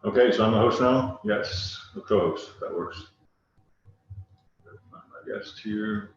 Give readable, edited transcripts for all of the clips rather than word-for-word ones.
Okay, so I'm the host now? Yes, the co-host, that works. My guest here.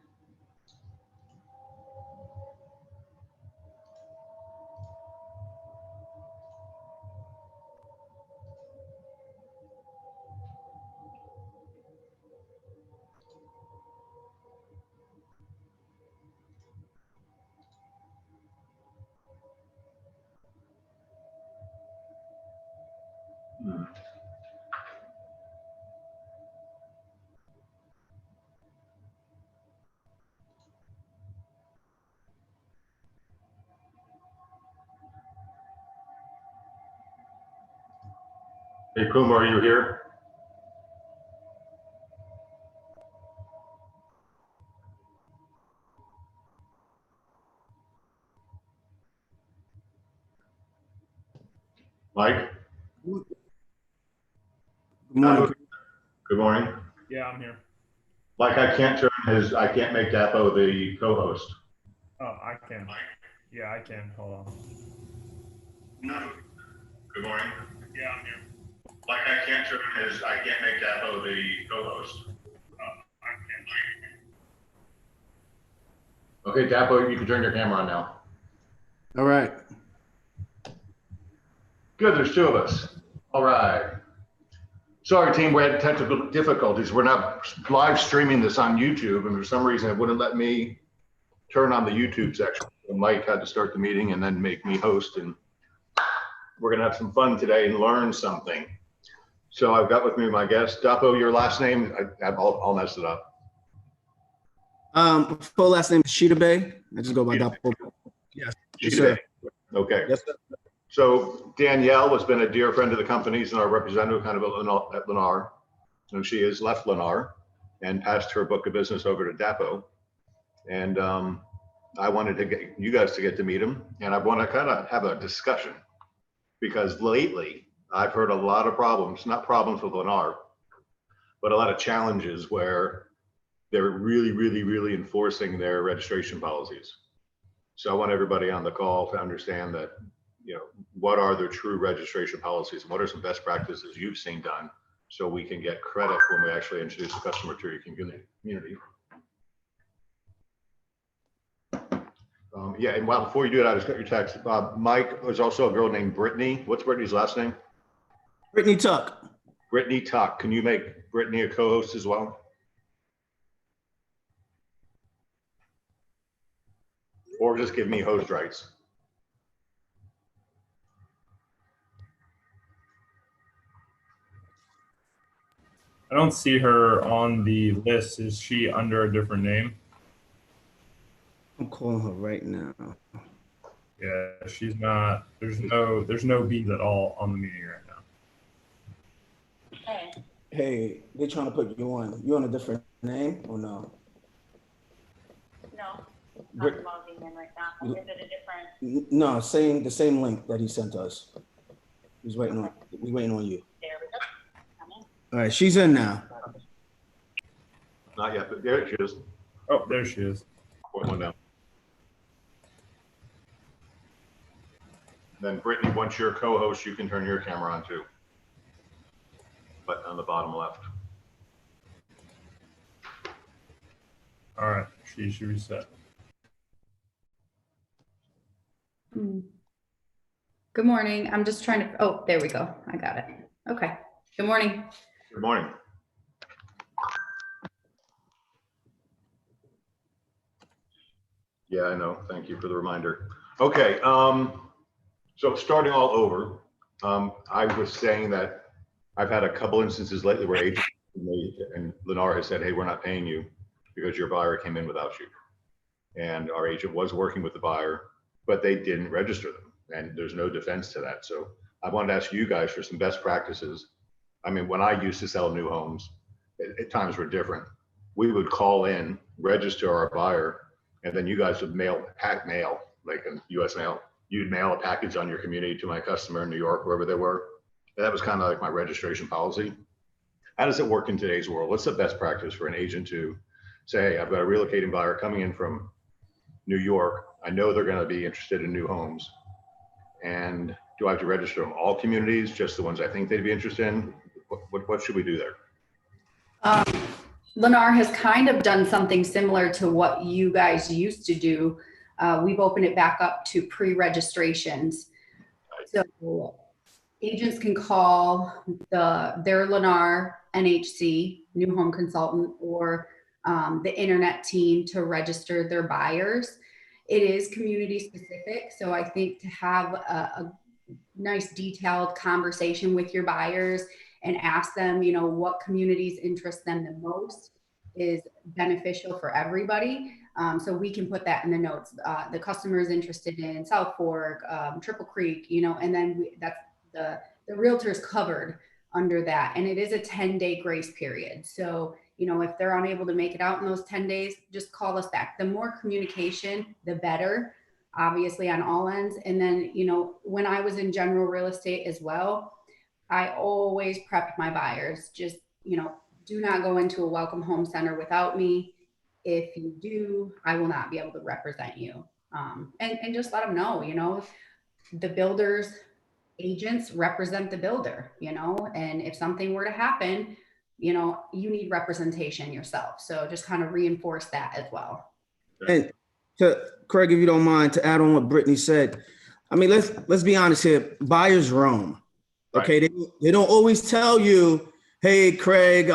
Hey, Puma, are you here? Mike? Good morning. Good morning. Yeah, I'm here. Mike, I can't make Dapo the co-host. Oh, I can. Yeah, I can. Hold on. Good morning. Yeah, I'm here. Mike, I can't make Dapo the co-host. I can. Okay, Dapo, you can turn your camera on now. All right. Good, there's two of us. All right. Sorry, team, we had technical difficulties. We're not live streaming this on YouTube, and for some reason it wouldn't let me turn on the YouTube section. So Mike had to start the meeting and then make me host, and we're gonna have some fun today and learn something. So I've got with me my guest, Dapo, your last name, I'll mess it up. Full last name is Shitabe. I just go by Shitabe. Dapo. Yes, Shitabe. sir. Okay. Yes, sir. So Danielle has been a dear friend of the company's and our representative kind of at Lennar. And she has left Lennar and passed her book of business over to Dapo. And I wanted to get you guys to get to meet him. And I want to kind of have a discussion because lately I've heard a lot of problems, not problems with Lennar, but a lot of challenges where they're really enforcing their registration policies. So I want everybody on the call to understand that, you know, what are the true registration policies and what are some best practices you've seen done so we can get credit when we actually introduce a customer to your community. Yeah, and while before you do it, I just got your text. Mike, there's also a girl named Brittany. What's Brittany's last name? Brittany Tuck. Brittany Tuck. Can you make Brittany a co-host as well? Or just give me host rights. I don't see her on the list. Is she under a different name? I'm calling her right now. Yeah, she's not. There's no B's at all on the meeting right now. Hey, they're trying to put you on. You on a different name or no? No, I'm logging in right now. Is it a different? No, the same link that he sent us. We're waiting on you. There we go. I'm in. All right, she's in now. Not yet, but there she is. Oh, there she is. Point one down. Then Brittany, once you're co-host, you can turn your camera on too. Button on the bottom left. All right, she should reset. Good morning. I'm just trying to, oh, there we go. I got it. Okay. Good morning. Good morning. Yeah, I know. Thank you for the reminder. Okay, so starting all over, I was saying that I've had a couple instances lately where agents and Lennar has said, hey, we're not paying you because your buyer came in without you. And our agent was working with the buyer, but they didn't register them. And there's no defense to that. So I wanted to ask you guys for some best practices. I mean, when I used to sell new homes, at times were different. We would call in, register our buyer, and then you guys would pack mail, like in US mail. You'd mail a package on your community to my customer in New York, wherever they were. And that was kind of like my registration policy. How does it work in today's world? What's the best practice for an agent to say, hey, I've got a relocating buyer coming in from New York. I know they're going to be interested in new homes. And Do I have to register them all communities, just the ones I think they'd be interested in? What should we do there? Lennar has kind of done something similar to what you guys used to do. We've opened it back up to pre-registrations. So agents can call their Lennar NHC, new home consultant, or the internet team to register their buyers. It is community specific. So I think to have a nice detailed conversation with your buyers and ask them, you know, what communities interest them the most is beneficial for everybody. So we can put that in the notes. The customer is interested in South Fork, Triple Creek, you know, and then that's the realtor's covered under that. And it is a 10-day grace period. So, you know, if they're unable to make it out in those 10 days, just call us back. The more communication, the better, obviously on all ends. And then, you know, when I was in general real estate as well, I always prepped my buyers. Just, you know, do not go into a welcome home center without me. If you do, I will not be able to represent you. And just let them know, you know, the builder's agents represent the builder, you know, and if something were to happen, you know, you need representation yourself. So just kind of reinforce that as well. And to Craig, if you don't mind, to add on what Brittany said, I mean, let's be honest here. Buyers roam. Okay, they don't always tell you, hey, Craig,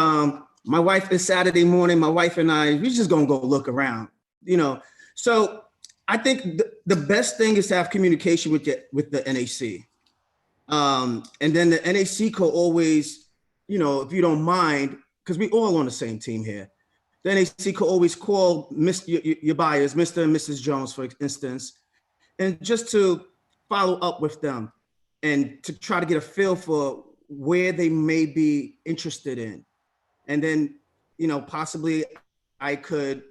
my wife is Saturday morning. My wife and I, we're just gonna go look around. You know, so I think the best thing is to have communication with the NHC, and then the NHC could always, you know, if you don't mind, because we all on the same team here. The NHC could always call your buyers, Mr. and Mrs. Jones, for instance, and just to follow up with them and to try to get a feel for where they may be interested in. And then, you know, possibly I could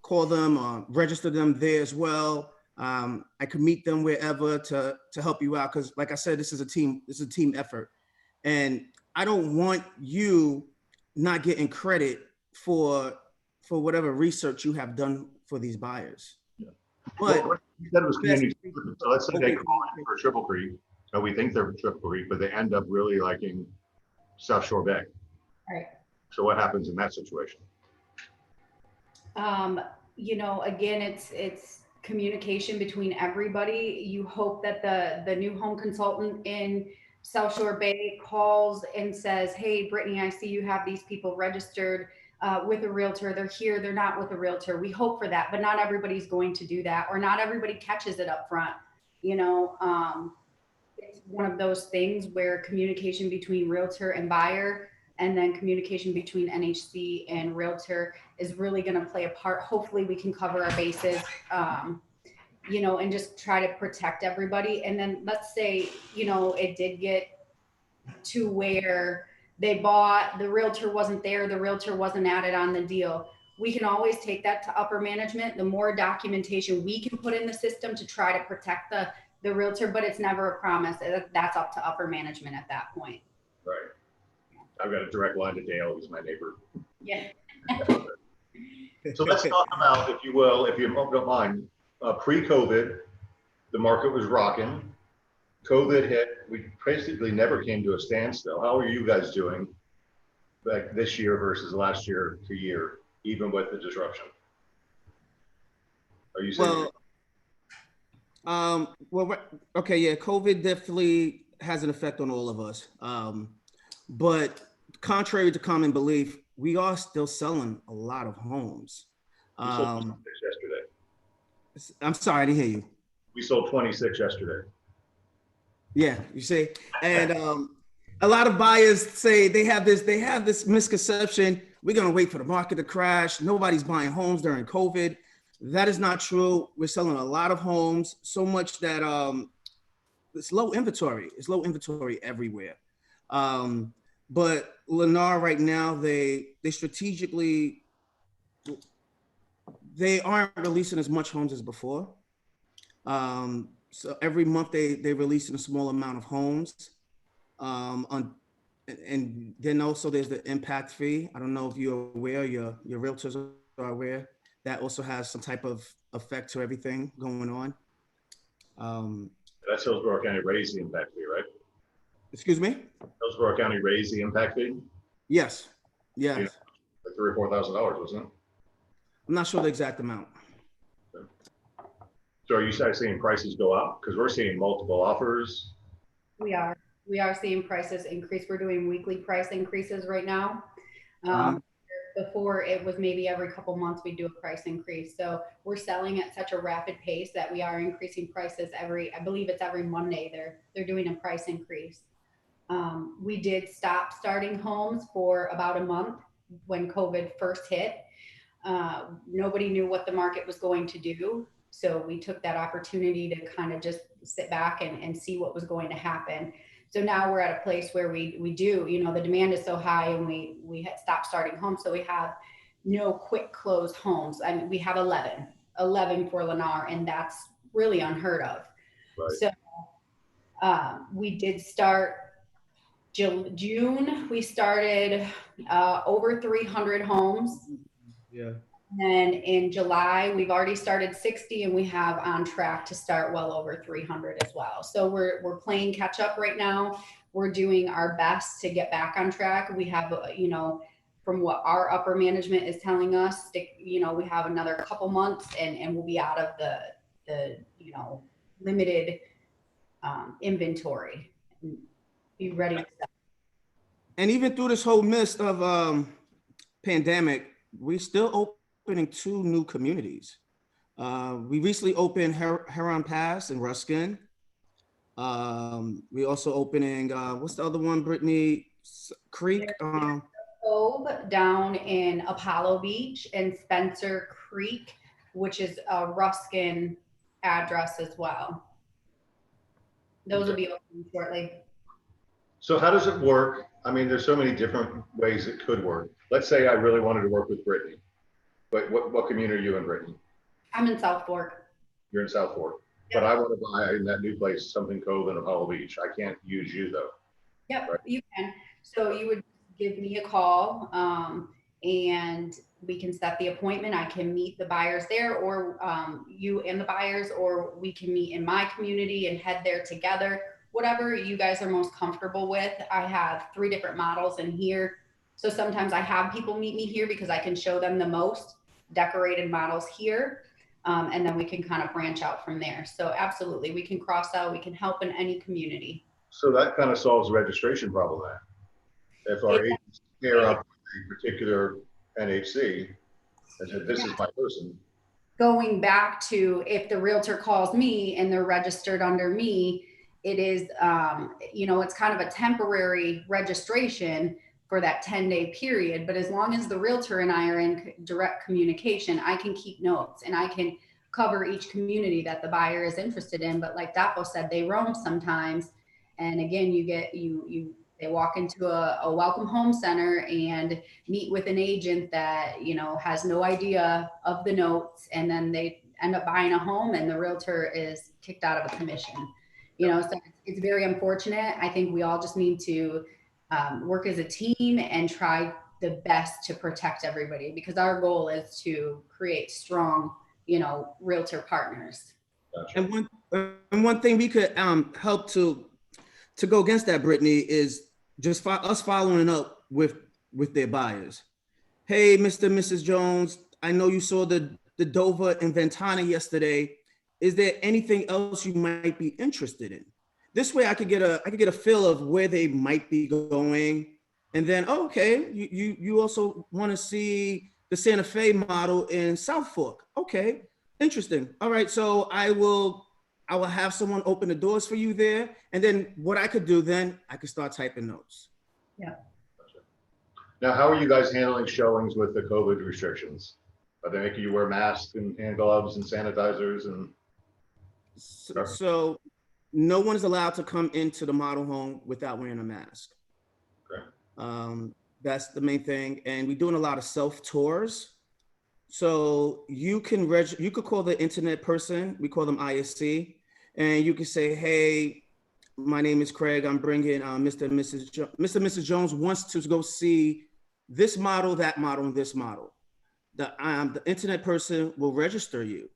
call them or register them there as well. I could meet them wherever to help you out. Cause like I said, this is a team effort. And I don't want you not getting credit for whatever research you have done for these buyers. Yeah. But well, you said it was community. So let's say they call in for Triple Creek. So we think they're Triple Creek, but they end up really liking South Shore Bay. Right. So what happens in that situation? You know, again, it's communication between everybody. You hope that the new home consultant in South Shore Bay calls and says, hey, Brittany, I see you have these people registered with a realtor. They're here, they're not with a realtor. We hope for that, but not everybody's going to do that, or not everybody catches it up front. You know, it's one of those things where communication between realtor and buyer, and then communication between NHC and realtor is really going to play a part. Hopefully we can cover our bases, you know, and just try to protect everybody. And then let's say, you know, it did get to where they bought, the realtor wasn't there, the realtor wasn't added on the deal. We can always take that to upper management. The more documentation we can put in the system to try to protect the realtor, but it's never a promise. That's up to upper management at that point. Right. I've got a direct line to Dale, who's my neighbor. Yeah. So let's talk about, if you will, if you don't mind, pre-COVID, the market was rocking. COVID hit. We basically never came to a standstill. How are you guys doing like this year versus last year to year, even with the disruption? Are you saying? Okay, yeah, COVID definitely has an effect on all of us. But contrary to common belief, we are still selling a lot of homes. We sold 26 yesterday. I'm sorry, I didn't hear you. We sold 26 yesterday. Yeah, you see, and a lot of buyers say they have this misconception. We're gonna wait for the market to crash. Nobody's buying homes during COVID. That is not true. We're selling a lot of homes, so much that it's low inventory. It's low inventory everywhere. But Lennar right now, they strategically, they aren't releasing as much homes as before. So every month they release a small amount of homes. And then also there's the impact fee. I don't know if you're aware, your realtors are aware, that also has some type of effect to everything going on. That's Hillsborough County raised the impact fee, right? Excuse me? Hillsborough County raised the impact fee, Yes, yes. Yeah. like $3,000 or $4,000, wasn't it? I'm not sure the exact amount. So are you guys seeing prices go up? Because we're seeing multiple offers. We are seeing prices increase. We're doing weekly price increases right now. Before it was maybe every couple months we do a price increase. So we're selling at such a rapid pace that we are increasing prices I believe it's every Monday they're doing a price increase. We did stop starting homes for about a month when COVID first hit. Nobody knew what the market was going to do. So we took that opportunity to kind of just sit back and see what was going to happen. So now we're at a place where we do, the demand is so high and we had stopped starting homes. So we have no quick close homes. I mean, we have 11 for Lennar, and that's really unheard of. Right. So we did start June, we started over 300 homes. Yeah. And in July, we've already started 60 and we have on track to start well over 300 as well. So we're playing catch up right now. We're doing our best to get back on track. We have, from what our upper management is telling us, we have another couple months and we'll be out of the limited inventory. Be ready to sell. And even through this whole mist of pandemic, we still opening 2 new communities. We recently opened Heron Pass in Ruskin. We also opening, what's the other one, Brittany? Creek? Cove down in Apollo Beach, and Spencer Creek, which is a Ruskin address as well. Those will be open shortly. So how does it work? I mean, there's so many different ways it could work. Let's say I really wanted to work with Brittany. But what community are you in, Brittany? I'm in South Fork. You're in South Fork. Yep. But I want to buy in that new place, something Cove and Apollo Beach. I can't use you though. Yep, Right. You can. So you would give me a call and we can set the appointment. I can meet the buyers there, or you and the buyers, or we can meet in my community and head there together. Whatever you guys are most comfortable with. I have 3 different models in here. So sometimes I have people meet me here because I can show them the most decorated models here. And then we can kind of branch out from there. So absolutely, we can cross out, we can help in any community. So that kind of solves the registration problem then. If our agents pair up with a particular NHC and said, this is my person. Going back to if the realtor calls me and they're registered under me, it is, it's kind of a temporary registration for that 10-day period. But as long as the realtor and I are in direct communication, I can keep notes and I can cover each community that the buyer is interested in. But like Dapo said, they roam sometimes. And again, they walk into a welcome home center and meet with an agent that, has no idea of the notes. And then they end up buying a home and the realtor is kicked out of a commission. So it's very unfortunate. I think we all just need to work as a team and try the best to protect everybody, because our goal is to create strong, realtor partners. Gotcha. And one thing we could help to go against that, Brittany, is just us following up with their buyers. Hey, Mr. and Mrs. Jones, I know you saw the Dover and Ventana yesterday. Is there anything else you might be interested in? This way I could get a feel of where they might be going. And then, okay, you also want to see the Santa Fe model in South Fork. Okay, interesting. All right, so I will have someone open the doors for you there. And then what I could do then, I could start typing notes. Yeah. Gotcha. Now, how are you guys handling showings with the COVID restrictions? Are they making you wear masks and hand gloves and sanitizers and? So no one's allowed to come into the model home without wearing a mask. Okay. That's the main thing. And we're doing a lot of self tours. So you can you could call the internet person, we call them ISC, and you can say, hey, my name is Craig. I'm bringing Mr. and Mrs. Jones wants to go see this model, that model, and this model. The internet person will register you.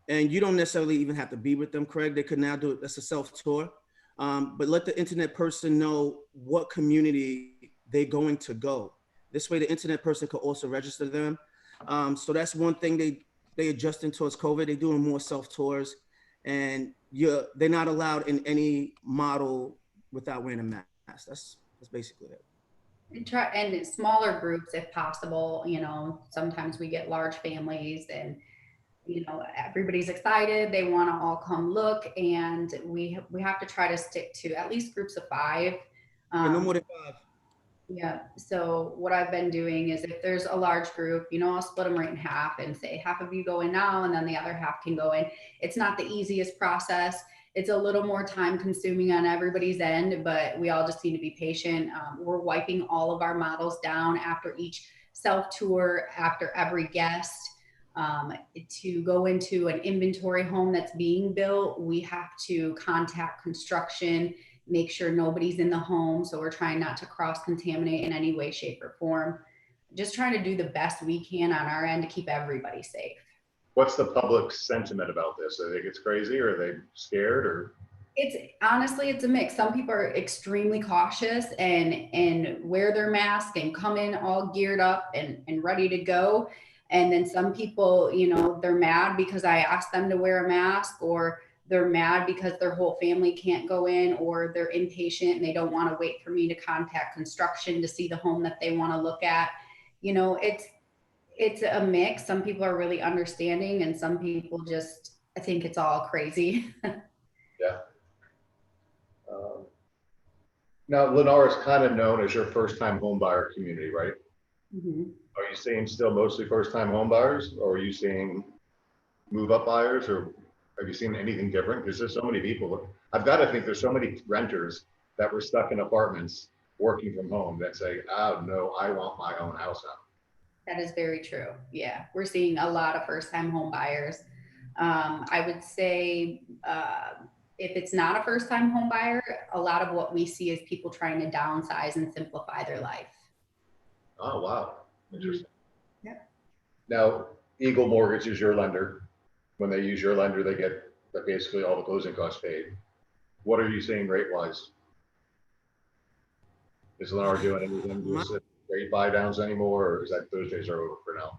and you don't necessarily even have to be with them, Craig. They could now do it. That's a self-tour. But let the internet person know what community they're going to go. This way, the internet person could also register them. So that's one thing they adjusting towards COVID. They're doing more self-tours, and they're not allowed in any model without wearing a mask. That's basically it. And smaller groups if possible. Sometimes we get large families and everybody's excited, they want to all come look, and we have to try to stick to at least groups of 5. No more than 5. Yeah. So what I've been doing is if there's a large group, I'll split them right in half and say half of you go in now and then the other half can go in. It's not the easiest process. It's a little more time consuming on everybody's end, but we all just need to be patient. We're wiping all of our models down after each self tour, after every guest. To go into an inventory home that's being built, we have to contact construction, make sure nobody's in the home. So we're trying not to cross contaminate in any way, shape, or form. Just trying to do the best we can on our end to keep everybody safe. What's the public sentiment about this? Do they think it's crazy, or are they scared, or? It's honestly, it's a mix. Some people are extremely cautious and wear their mask and come in all geared up and ready to go. And then some people, they're mad because I asked them to wear a mask, or they're mad because their whole family can't go in, or they're impatient and they don't want to wait for me to contact construction to see the home that they want to look at. It's a mix. Some people are really understanding and some people just, I think it's all crazy. Yeah. Now, Lennar is kind of known as your first-time home buyer community, right? Mm-hmm. Are you seeing still mostly first-time home buyers, or are you seeing move-up buyers, or have you seen anything different? Because there's so many people. I've got to think there's so many renters that were stuck in apartments working from home that say, oh, no, I want my own house now. That is very true. Yeah, we're seeing a lot of first-time home buyers. I would say if it's not a first-time home buyer, a lot of what we see is people trying to downsize and simplify their life. Oh, wow. Interesting. Yep. Now, Eagle Mortgage is your lender. When they use your lender, they get basically all the closing costs paid. What are you seeing rate-wise? Is Lennar doing anything with rate buy downs anymore, or is that those days are over for now?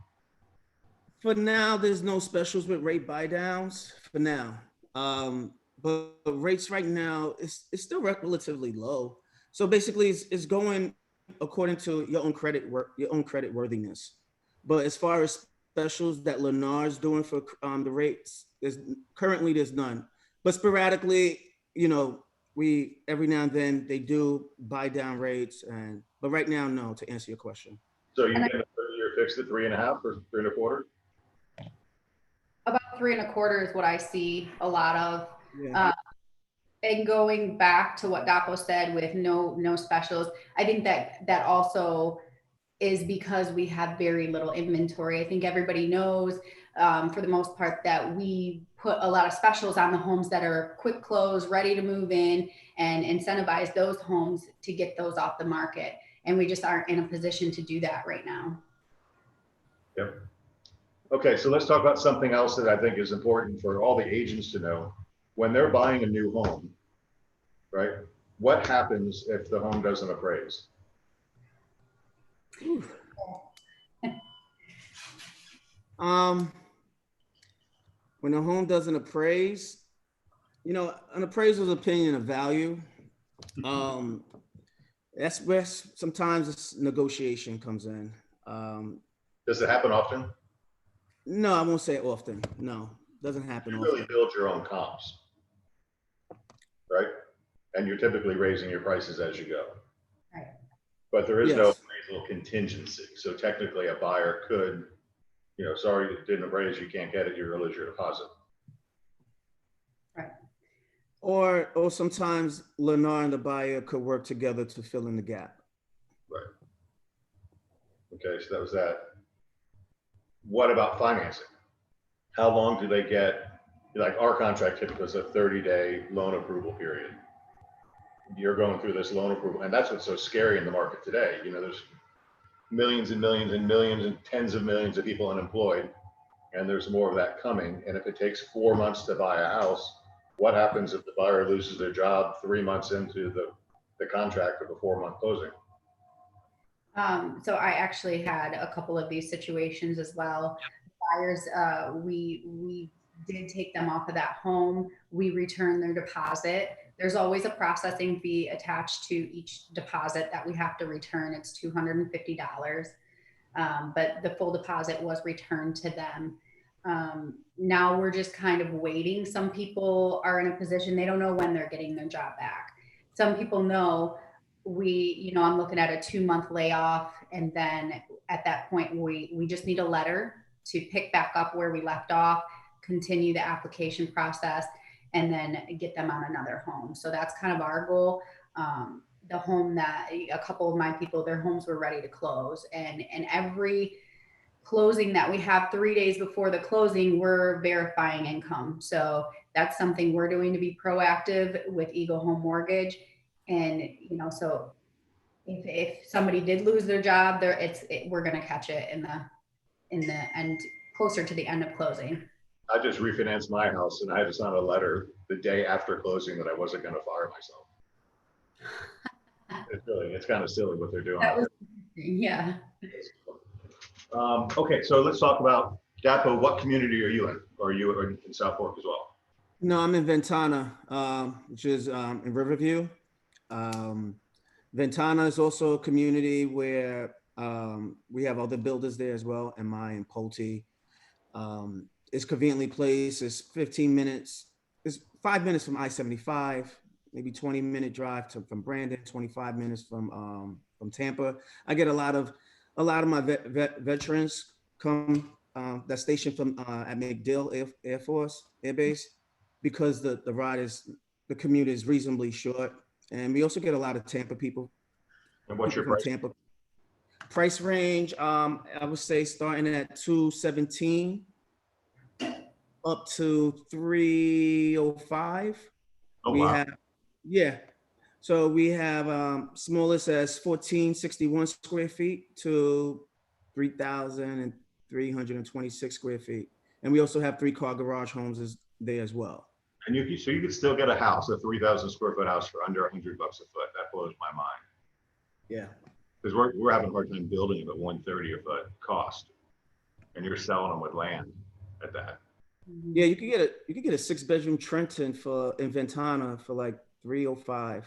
For now, there's no specials with rate buy downs for now. But rates right now it's still relatively low. So basically it's going according to your own credit worthiness. But as far as specials that Lennar's doing for the rates, there's none. But sporadically, we every now and then they do buy down rates, but right now, no, to answer your question. So you get a 30-year fixed at 3.5 or 3.25? About 3.25 is what I see a lot of. Yeah. And going back to what Dapo said with no specials, I think that also is because we have very little inventory. I think everybody knows for the most part that we put a lot of specials on the homes that are quick close, ready to move in, and incentivize those homes to get those off the market. And we just aren't in a position to do that right now. Yep. Okay, so let's talk about something else that I think is important for all the agents to know. When they're buying a new home, right? What happens if the home doesn't appraise? When a home doesn't appraise, an appraiser's opinion of value. That's where sometimes this negotiation comes in. Does it happen often? No, I won't say often. No, doesn't happen You often. really build your own comps, right? And you're typically raising your prices as you go. Right. But there is no Yes. appraisal contingency. So technically a buyer could, sorry, it didn't appraise, you can't get it, you're gonna lose your deposit. Right. Or sometimes Lennar and the buyer could work together to fill in the gap. Right. Okay, so that was that. What about financing? How long do they get? Like our contract typically is a 30-day loan approval period. You're going through this loan approval, and that's what's so scary in the market today. There's millions and millions and millions and tens of millions of people unemployed, and there's more of that coming. And if it takes 4 months to buy a house, what happens if the buyer loses their job 3 months into the contract of a 4-month closing? So I actually had a couple of these situations as well. Buyers, we did take them off of that home. We returned their deposit. There's always a processing fee attached to each deposit that we have to return. It's $250. But the full deposit was returned to them. Now we're just kind of waiting. Some people are in a position, they don't know when they're getting their job back. Some people know I'm looking at a 2-month layoff. And then at that point, we just need a letter to pick back up where we left off, continue the application process, and then get them on another home. So that's kind of our goal. The home that a couple of my people, their homes were ready to close. And every closing that we have 3 days before the closing, we're verifying income. So that's something we're doing to be proactive with Eagle Home Mortgage. And, so if somebody did lose their job, we're going to catch it in the end, closer to the end of closing. I just refinanced my house and I had to sign a letter the day after closing that I wasn't going to fire myself. It's kind of silly what they're doing. Yeah. Okay, so let's talk about Dapo. What community are you in? Or are you in South Fork as well? No, I'm in Ventana, which is in Riverview. Ventana is also a community where we have other builders there as well, MI and Pulte. It's conveniently placed. It's 15 minutes. It's 5 minutes from I-75, maybe 20-minute drive from Brandon, 25 minutes from Tampa. I get a lot of my veterans come that station from at MacDill Air Force Air Base, because the commute is reasonably short. And we also get a lot of Tampa people. And what's your from price? Tampa. Price range, I would say starting at $217 up to $305. Oh, We wow. have, yeah. So we have smallest as 1461 square feet to 3,326 square feet. And we also have 3-car garage homes there as well. And so you could still get a house, a 3,000 square foot house for under $100 a foot. That blows my mind. Yeah. Because we're having a hard time building them at $130 a foot cost, and you're selling them with land at that. Yeah, you could get a 6-bedroom Trenton in Ventana for like $305.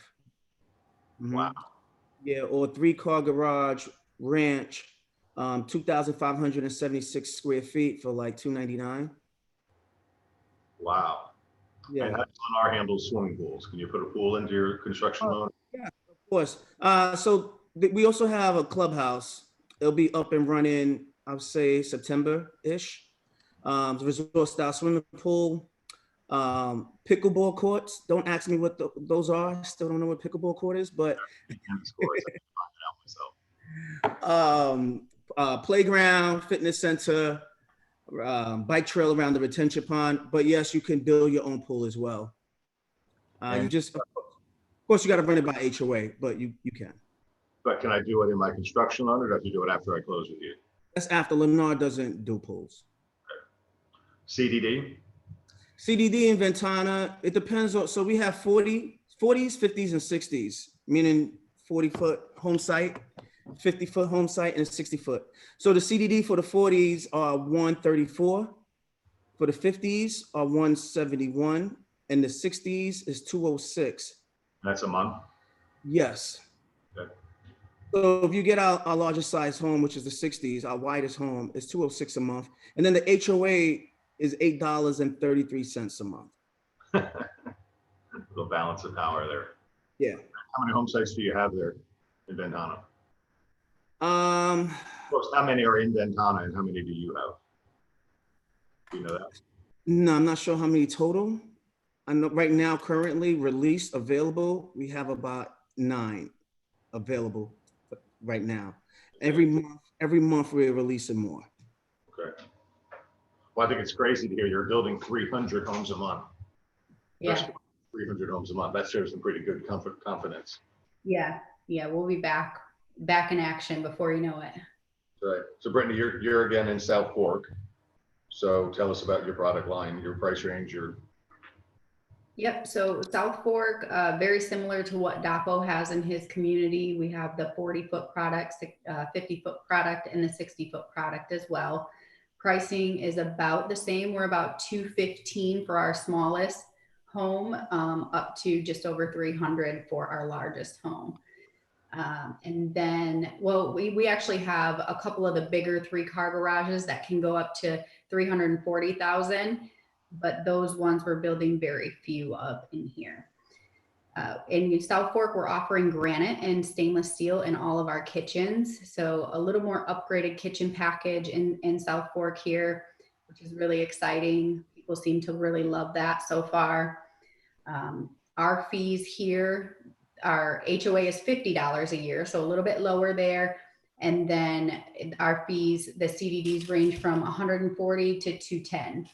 Wow. Yeah, or 3-car garage ranch, 2,576 square feet for like $299. Wow. Yeah, And how does Lennar handle swimming pools? Can you put a pool into your construction loan? yeah, of course. We also have a clubhouse. It'll be up and running, I would say September-ish. Resort style swimming pool, pickleball courts. Don't ask me what those are. I still don't know what pickleball court is, but playground, fitness center, bike trail around the retention pond. But yes, you can build your own pool as well. Of course, you got to run it by HOA, but you can. But can I do it in my construction loan, or do I have to do it after I close with you? That's after. Lennar doesn't do pools. CDD? CDD in Ventana, it depends on, so we have 40s, 50s, and 60s, meaning 40-foot home site, 50-foot home site, and a 60-foot. So the CDD for the 40s are 134, for the 50s are 171, and the 60s is 206. That's a month? Yes. Okay. So if you get our largest size home, which is the 60s, our widest home is 206 a month. And then the HOA is $8.33 a month. The balance of power there. Yeah. How many home sites do you have there in Ventana? Um, First, how many are in Ventana and how many do you have? Do you know that? no, I'm not sure how many total. I know right now, currently released, available, we have about 9 available right now. Every month we're releasing more. Okay. Well, I think it's crazy to hear you're building 300 homes a month. Yeah. 300 homes a month. That shows some pretty good confidence. Yeah. We'll be back in action before you know it. Right. So Brittany, you're again in South Fork. So tell us about your product line, your price range, your, Yep, so South Fork, very similar to what Dapo has in his community. We have the 40-foot product, 50-foot product, and the 60-foot product as well. Pricing is about the same. We're about $215 for our smallest home, up to just over $300 for our largest home. And then, well, we actually have a couple of the bigger 3-car garages that can go up to 340,000, but those ones we're building very few of in here. In South Fork, we're offering granite and stainless steel in all of our kitchens. So a little more upgraded kitchen package in South Fork here, which is really exciting. People seem to really love that so far. Our fees here, our HOA is $50 a year, so a little bit lower there. And then our fees, the CDDs range from $140 to $210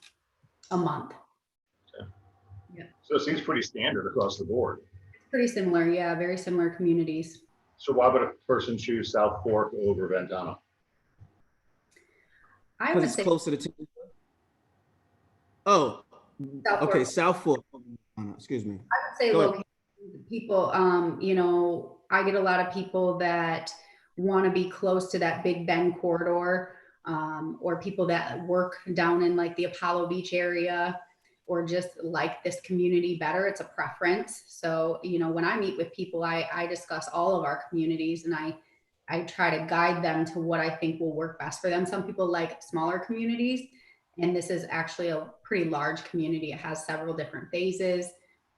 a month. so it seems pretty standard across the board. Pretty similar, yeah, very similar communities. So why would a person choose South Fork over Ventana? I Because would it's say closer to. Oh, South okay, Fork. South Fork. Excuse me. I would say Go ahead. location. People, you know, I get a lot of people that want to be close to that Big Bend corridor, or people that work down in like the Apollo Beach area, or just like this community better. It's a preference. So, you know, when I meet with people, I discuss all of our communities, and I try to guide them to what I think will work best for them. Some people like smaller communities, and this is actually a pretty large community. It has several different phases,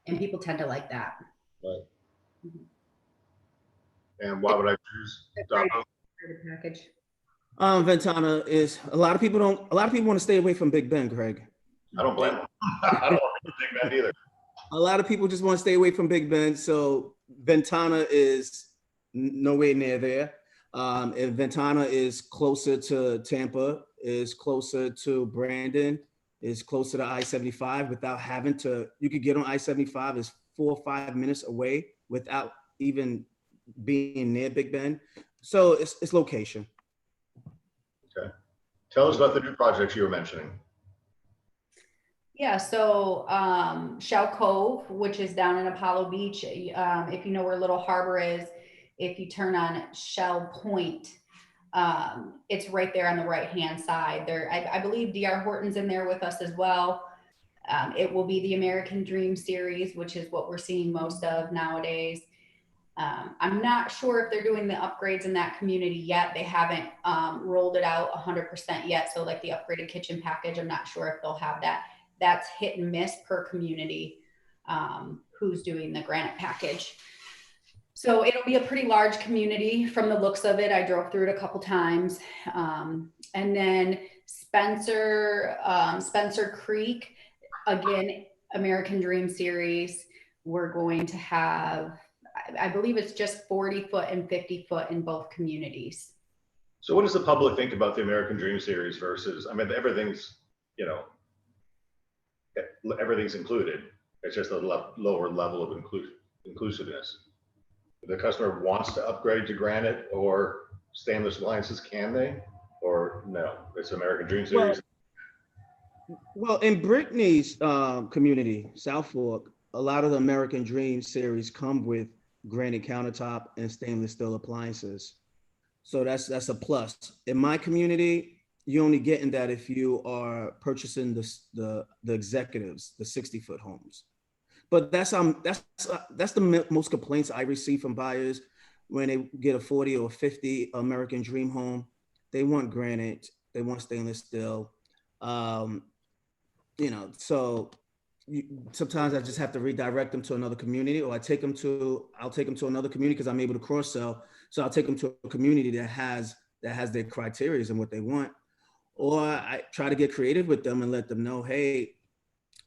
and people tend to like that. Right. And why would I choose Great Dapo? package. Ventana is a lot of people want to stay away from Big Ben, Craig. I don't blame them. I don't want to think that either. A lot of people just want to stay away from Big Ben, so Ventana is nowhere near there. And Ventana is closer to Tampa, is closer to Brandon, is closer to I-75 without having to. You could get on I-75 is 4 or 5 minutes away without even being near Big Ben. So it's location. Okay. Tell us about the new projects you were mentioning. Yeah, so Shell Cove, which is down in Apollo Beach, if you know where Little Harbor is, if you turn on Shell Point, it's right there on the right-hand side. There, I believe DR Horton's in there with us as well. It will be the American Dream series, which is what we're seeing most of nowadays. I'm not sure if they're doing the upgrades in that community yet. They haven't rolled it out 100% yet. So like the upgraded kitchen package, I'm not sure if they'll have that. That's hit and miss per community, who's doing the granite package. So it'll be a pretty large community from the looks of it. I drove through it a couple times. And then Spencer Creek, again, American Dream series. We're going to have, I believe it's just 40-foot and 50-foot in both communities. So what does the public think about the American Dream series versus, I mean, everything's, you know, everything's included. It's just a lower level of inclusiveness. If the customer wants to upgrade to granite or stainless appliances, can they? Or no, it's American Dream series. Well, in Brittany's community, South Fork, a lot of the American Dream series come with granite countertop and stainless steel appliances. So that's a plus. In my community, you're only getting that if you are purchasing the executives, the 60-foot homes. But that's the most complaints I receive from buyers when they get a 40 or 50 American Dream home. They want granite, they want stainless steel. You know, so sometimes I just have to redirect them to another community, or I'll take them to another community because I'm able to cross sell. So I'll take them to a community that has their criteria and what they want. Or I try to get creative with them and let them know, hey,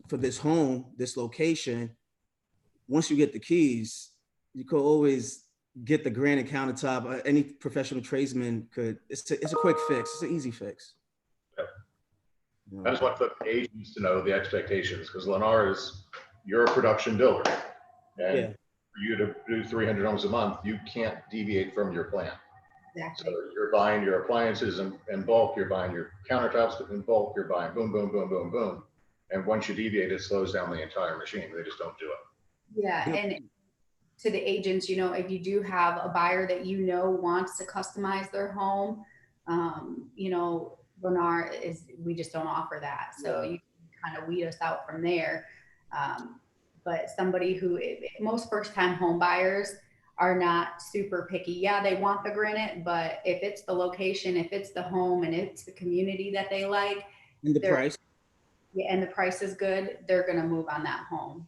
for this home, this location, once you get the keys, you could always get the granite countertop. Any professional tradesman could. It's a quick fix. It's an easy fix. Yep. I just want the agents to know the expectations, because Lennar is, you're a production builder, and for you to do 300 homes a month, you can't deviate from your plan. Exactly. you're buying your appliances in bulk, you're buying your countertops in bulk, you're buying boom, boom, boom, boom, boom. And once you deviate, it slows down the entire machine. They just don't do it. Yeah, and to the agents, if you do have a buyer that wants to customize their home, Lennar we just don't offer that. So you can kind of weed us out from there. But somebody who, most first time home buyers are not super picky. Yeah, they want the granite, but if it's the location, if it's the home and it's the community that they like, And the price. yeah, and the price is good, they're going to move on that home.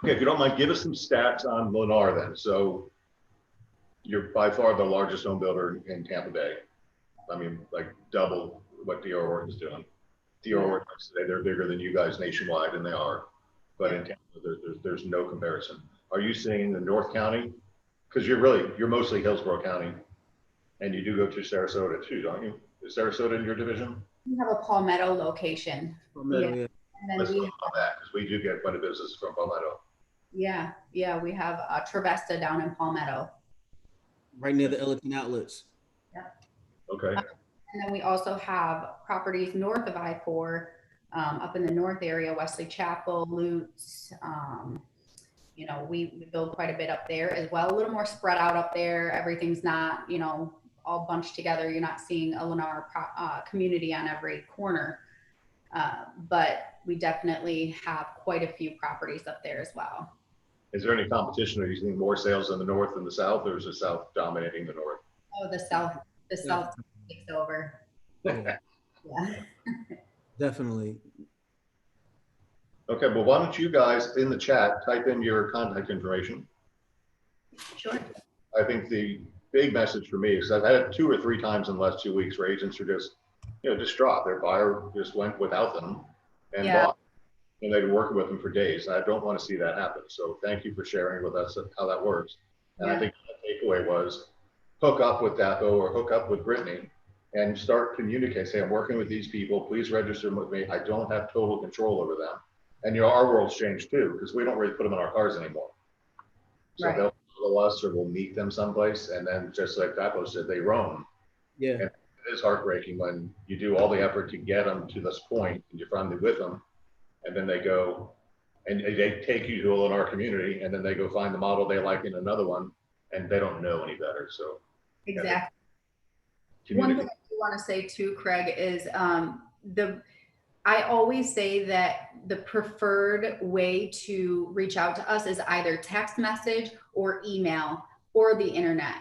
Okay, if you don't mind, give us some stats on Lennar then. So you're by far the largest home builder in Tampa Bay. I mean, like double what D.R. Horton's doing. D.R. Horton, they're bigger than you guys nationwide, and they are. But in Tampa, there's no comparison. Are you seeing the North County? Because you're mostly Hillsborough County, and you do go to Sarasota too, don't you? Is Sarasota in your division? We have a Palmetto location. Palmetto, yeah. And then Let's we talk about that, because we do get quite a business from Palmetto. Yeah, we have Travesta down in Palmetto. Right near the Ellicott outlets. Okay. And then we also have properties north of I-4, up in the north area, Wesley Chapel, Lutz. We build quite a bit up there as well. A little more spread out up there. Everything's not, all bunched together. You're not seeing a Lennar community on every corner. But we definitely have quite a few properties up there as well. Is there any competition? Are you seeing more sales in the north than the south, or is the south dominating the north? Oh, the south takes over. Yeah, Yeah. definitely. Okay, well, why don't you guys in the chat type in your contact information? Sure. I think the big message for me is I've had it 2 or 3 times in the last 2 weeks where agents are just, distraught. Their buyer just went without them and bought, and they've been working with them for days. And I don't want to see that happen. So thank you for sharing with us how that works. And I think the takeaway was hook up with Dapo or hook up with Brittany and start communicating. Say, I'm working with these people. Please register with me. I don't have total control over them. And our world's changed too, because we don't really put them in our cars anymore. So they'll follow us or we'll meet them someplace. And then just like Dapo said, they roam. Yeah. And it is heartbreaking when you do all the effort to get them to this point and you're finally with them. And then they go and they take you to a Lennar community and then they go find the model they like in another one and they don't know any better. So Exactly. One thing I do want to say too, Craig, is I always say that the preferred way to reach out to us is either text message or email or the internet.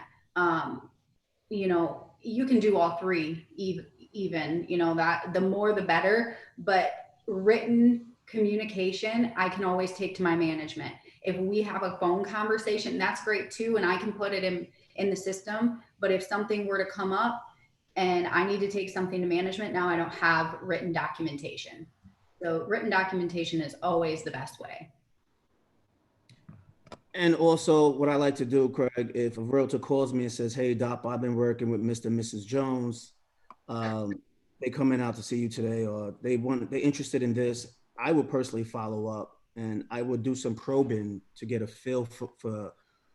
You can do all three even, that the more the better, but written communication, I can always take to my management. If we have a phone conversation, that's great too. And I can put it in the system. But if something were to come up and I need to take something to management, now I don't have written documentation. So written documentation is always the best way. And also what I like to do, Craig, if a realtor calls me and says, hey, Doc, I've been working with Mr. and Mrs. Jones. They coming out to see you today, or they're interested in this. I would personally follow up and I would do some probing to get a feel for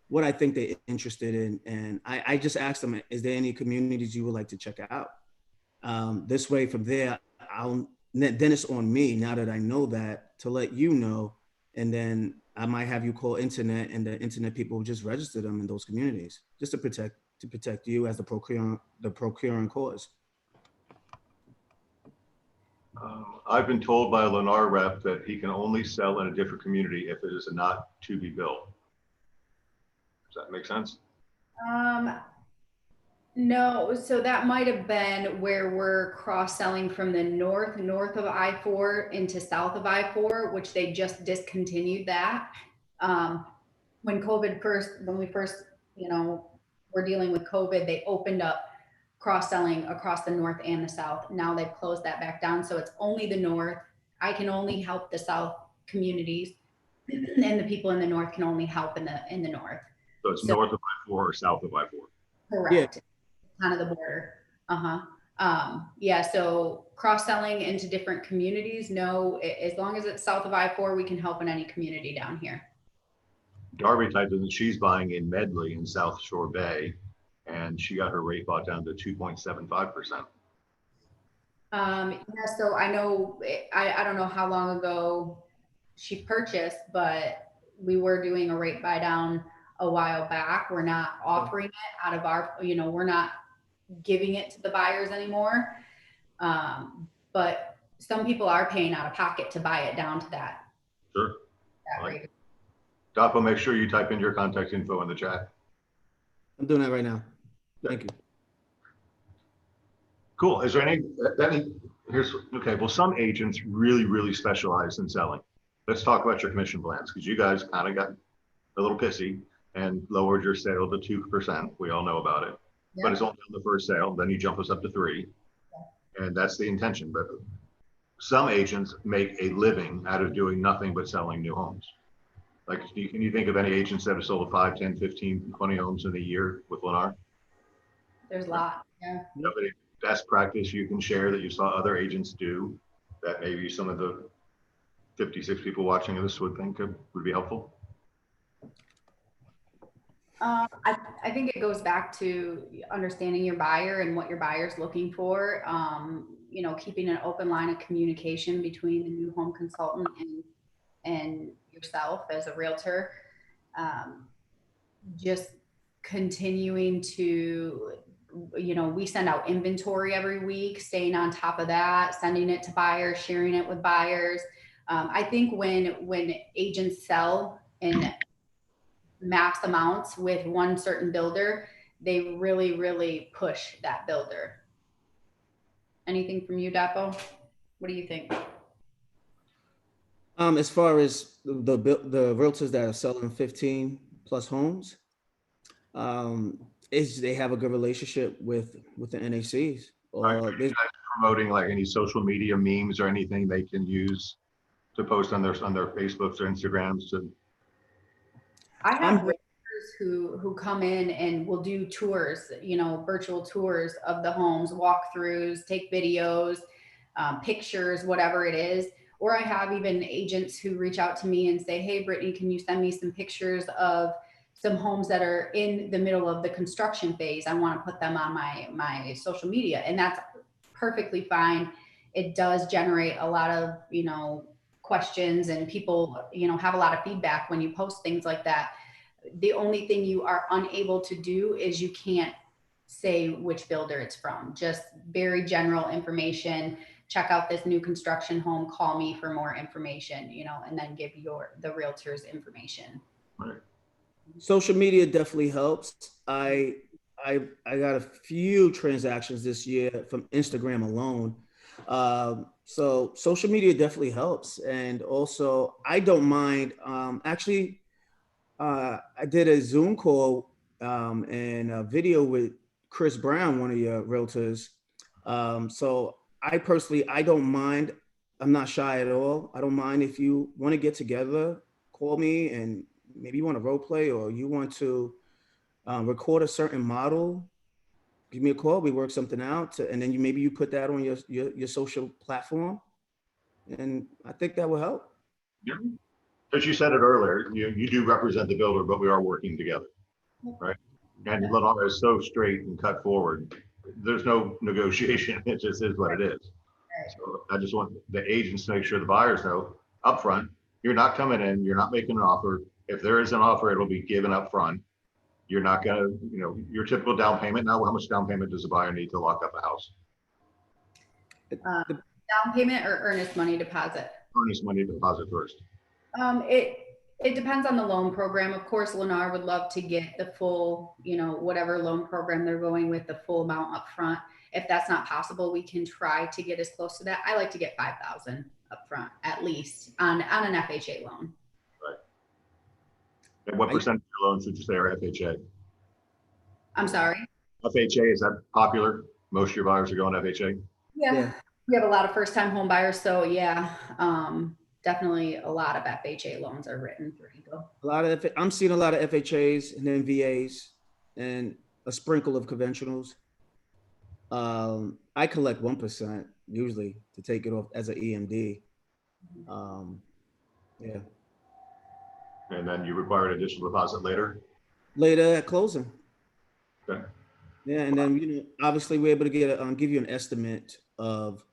what I think they're interested in. And I just asked them, is there any communities you would like to check out? This way from there, then it's on me now that I know that to let you know. And then I might have you call internet and the internet people just register them in those communities just to protect you as the procuring cause. I've been told by a Lennar rep that he can only sell in a different community if it is not to be built. Does that make sense? No, so that might have been where we're cross-selling from the north of I-4 into south of I-4, which they just discontinued that. When we first, were dealing with COVID, they opened up cross-selling across the north and the south. Now they've closed that back down. So it's only the north. I can only help the south communities and the people in the north can only help in the north. So it's north of I-4 or south of I-4? Correct. Yeah. Kind of the border. Yeah, so cross-selling into different communities, no, as long as it's south of I-4, we can help in any community down here. Darby typed in that she's buying in Medley in South Shore Bay. and she got her rate brought down to 2.75%. Yeah, so I know, I don't know how long ago she purchased, but we were doing a rate buy down a while back. We're not offering it out of our, we're not giving it to the buyers anymore. But some people are paying out of pocket to buy it down to that Sure. rate. Dapo, make sure you type in your contact info in the chat. I'm doing that right now. Thank you. Cool. Is there okay, well, some agents really specialize in selling. Let's talk about your commission plans, because you guys kind of got a little pissy and lowered your sale to 2%. We all know about it. But it's only on the first sale, then you jump us up to 3%. And that's the intention. But some agents make a living out of doing nothing but selling new homes. Like, can you think of any agents that have sold 5, 10, 15, 20 homes in a year with Lennar? There's a lot. Yeah. Nobody. Best practice you can share that you saw other agents do that maybe some of the 56 people watching this would think would be helpful? I think it goes back to understanding your buyer and what your buyer's looking for. Keeping an open line of communication between the new home consultant and yourself as a realtor. Just continuing to, we send out inventory every week, staying on top of that, sending it to buyers, sharing it with buyers. I think when agents sell in max amounts with one certain builder, they really push that builder. Anything from you, Dapo? What do you think? As far as the realtors that are selling 15 plus homes, is they have a good relationship with the NACs. Are you guys promoting like any social media memes or anything they can use to post on their Facebooks or Instagrams? I have realtors who come in and will do tours, virtual tours of the homes, walkthroughs, take videos, pictures, whatever it is. Or I have even agents who reach out to me and say, hey, Brittany, can you send me some pictures of some homes that are in the middle of the construction phase? I want to put them on my social media. And that's perfectly fine. It does generate a lot of, questions, and people, have a lot of feedback when you post things like that. The only thing you are unable to do is you can't say which builder it's from. Just very general information. Check out this new construction home, call me for more information, and then give the realtor's information. Right. Social media definitely helps. I got a few transactions this year from Instagram alone. So social media definitely helps. And also I don't mind, I did a Zoom call and a video with Chris Brown, one of your realtors. So I personally, I don't mind. I'm not shy at all. I don't mind if you want to get together, call me, and maybe you want to role play or you want to record a certain model. Give me a call. We work something out, and then maybe you put that on your social platform, and I think that will help. Yeah. Because you said it earlier, you do represent the builder, but we are working together, right? And Lennar is so straight and cut forward. There's no negotiation. It just is what it is. So I just want the agents to make sure the buyers know upfront, you're not coming in, you're not making an offer. If there is an offer, it'll be given up front. You're not gonna, your typical down payment. Now, how much down payment does a buyer need to lock up a house? Down payment or earnest money deposit? Earnest money deposit first. It depends on the loan program. Of course, Lennar would love to get the full, whatever loan program they're going with, the full amount up front. If that's not possible, we can try to get as close to that. I like to get $5,000 up front, at least on an FHA loan. Right. And what percentage of your loans would you say are FHA? I'm sorry? FHA, is that popular? Most of your buyers are going FHA? Yeah. We have a lot of first-time home buyers, so yeah, definitely a lot of FHA loans are written through Eagle. I'm seeing a lot of FHAs and then VAs and a sprinkle of conventionals. I collect 1% usually to take it off as an EMD. Yeah. And then you require an additional deposit later? Later at closing. Okay. Yeah, and then obviously we're able to get give you an estimate of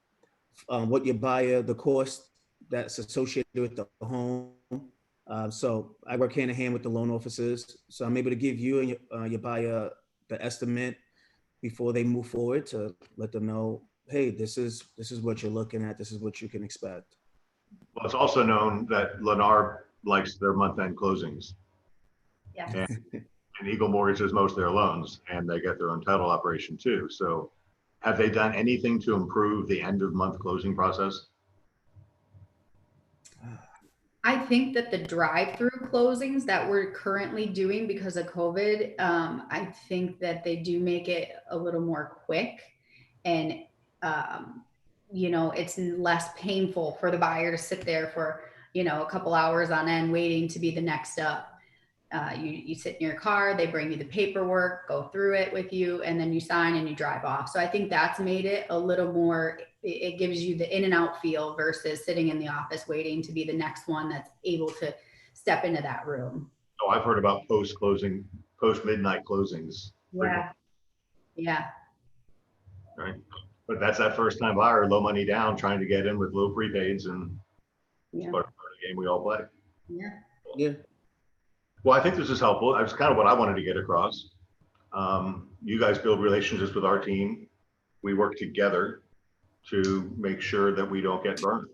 what your buyer, the cost that's associated with the home. So I work hand in hand with the loan officers, so I'm able to give you and your buyer the estimate before they move forward to let them know, hey, this is what you're looking at, this is what you can expect. Well, it's also known that Lennar likes their month-end closings. Yes. And Eagle mortgages most of their loans, and they get their own title operation too. So have they done anything to improve the end of month closing process? I think that the drive-through closings that we're currently doing because of COVID, I think that they do make it a little more quick, and it's less painful for the buyer to sit there for a couple hours on end waiting to be the next up. You sit in your car, they bring you the paperwork, go through it with you, and then you sign and you drive off. So I think that's made it a little more, it gives you the in and out feel versus sitting in the office waiting to be the next one that's able to step into that room. Oh, I've heard about post-closing, post-midnight closings. Yeah. Right. But that's that first-time buyer, low money down, trying to get in with low prepaids, and it's part of the game we all play. Yeah. Well, I think this is helpful. That's kind of what I wanted to get across. You guys build relationships with our team. We work together to make sure that we don't get burned,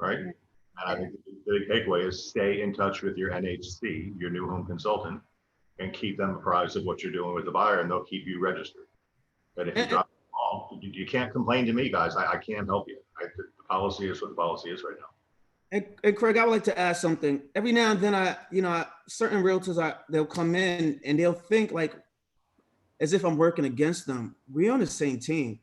right? And I think the big takeaway is stay in touch with your NHC, your new home consultant, and keep them apprised of what you're doing with the buyer, and they'll keep you registered. But if you drop the ball, you can't complain to me, guys. I can't help you. The policy is what the policy is right now. And Craig, I would like to ask something. Every now and then, certain realtors they'll come in and they'll think like, as if I'm working against them. We're on the same team.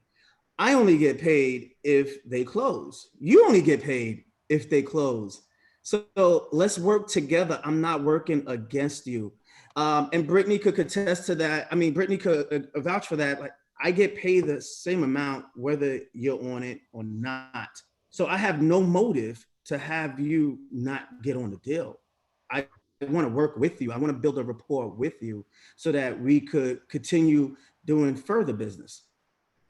I only get paid if they close. You only get paid if they close. So let's work together. I'm not working against you. And Brittany could contest to that. I mean, Brittany could vouch for that. Like, I get paid the same amount whether you're on it or not. So I have no motive to have you not get on the deal. I want to work with you. I want to build a rapport with you so that we could continue doing further business.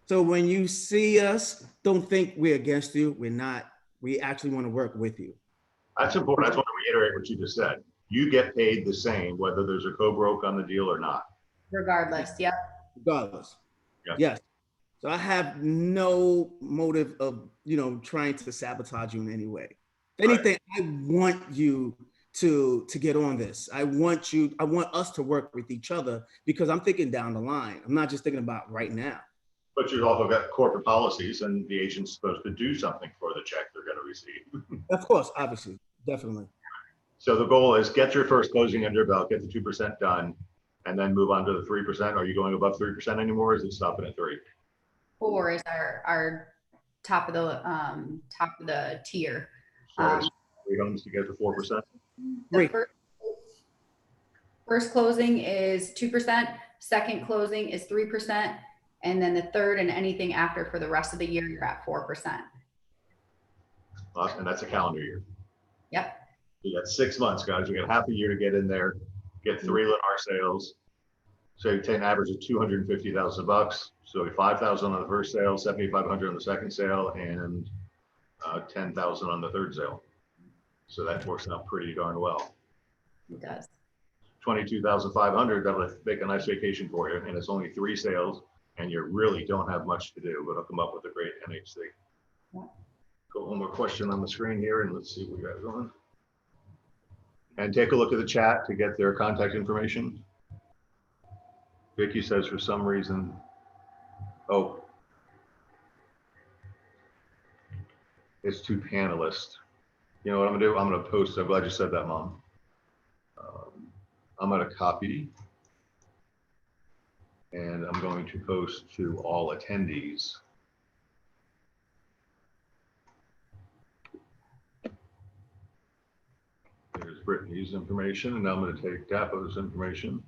So when you see us, don't think we're against you. We're not. We actually want to work with you. That's important. I just want to reiterate what you just said. You get paid the same whether there's a co-broke on the deal or not. Regardless. Yep. Regardless. Yeah. Yes. So I have no motive of, trying to sabotage you in any way. If anything, I want you to get on this. I want us to work with each other because I'm thinking down the line. I'm not just thinking about right now. But you've also got corporate policies, and the agent's supposed to do something for the check they're going to receive. Of course, obviously, definitely. So the goal is get your first closing under your belt, get the 2% done, and then move on to the 3%. Are you going above 3% anymore? Or is it stopping at 3? 4 is our top of the tier. So it's 3 homes to get to 4%. The first closing is 2%, second closing is 3%, and then the third and anything after for the rest of the year, you're at 4%. And that's a calendar year. Yep. You got 6 months, guys. You got half a year to get in there, get 3 Lennar sales. So you take an average of $250,000. So 5,000 on the first sale, 7,500 on the second sale, and 10,000 on the third sale. So that works out pretty darn well. It does. 22,500, that would make a nice vacation for you. And it's only 3 sales, and you really don't have much to do, but it'll come up with a great NHC. Yeah. Got one more question on the screen here, and let's see what we got going. And take a look at the chat to get their contact information. Vicky says for some reason, it's 2 panelists. You know what I'm gonna do? I'm gonna post, I'm glad you said that, Mom. I'm gonna copy, and I'm going to post to all attendees. There's Brittany's information, and now I'm gonna take Dapo's information.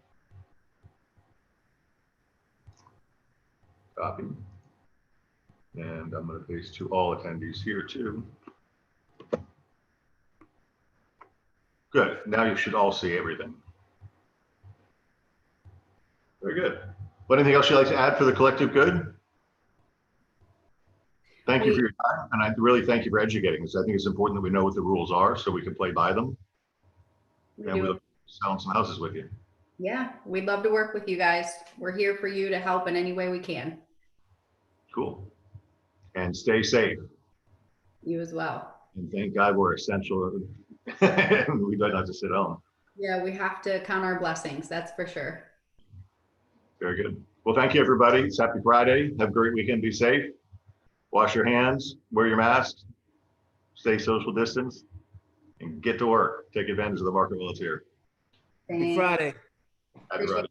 Copy. And I'm going to paste to all attendees here too. Good. Now you should all see everything. Very good. But anything else you'd like to add for the collective good? Thank you for your time, and I really thank you for educating us. I think it's important that we know what the rules are so we can play by them. We And we do. look selling some houses with you. Yeah, we'd love to work with you guys. We're here for you to help in any way we can. Cool. And stay safe. You as well. And thank God we're essential. We don't have to sit home. Yeah, we have to count our blessings, that's for sure. Very good. Well, thank you, everybody. It's Happy Friday. Have a great weekend. Be safe. Wash your hands, wear your masks, stay social distance, and get to work. Take advantage of the market while it's here. Happy Thanks. Friday. Happy Friday.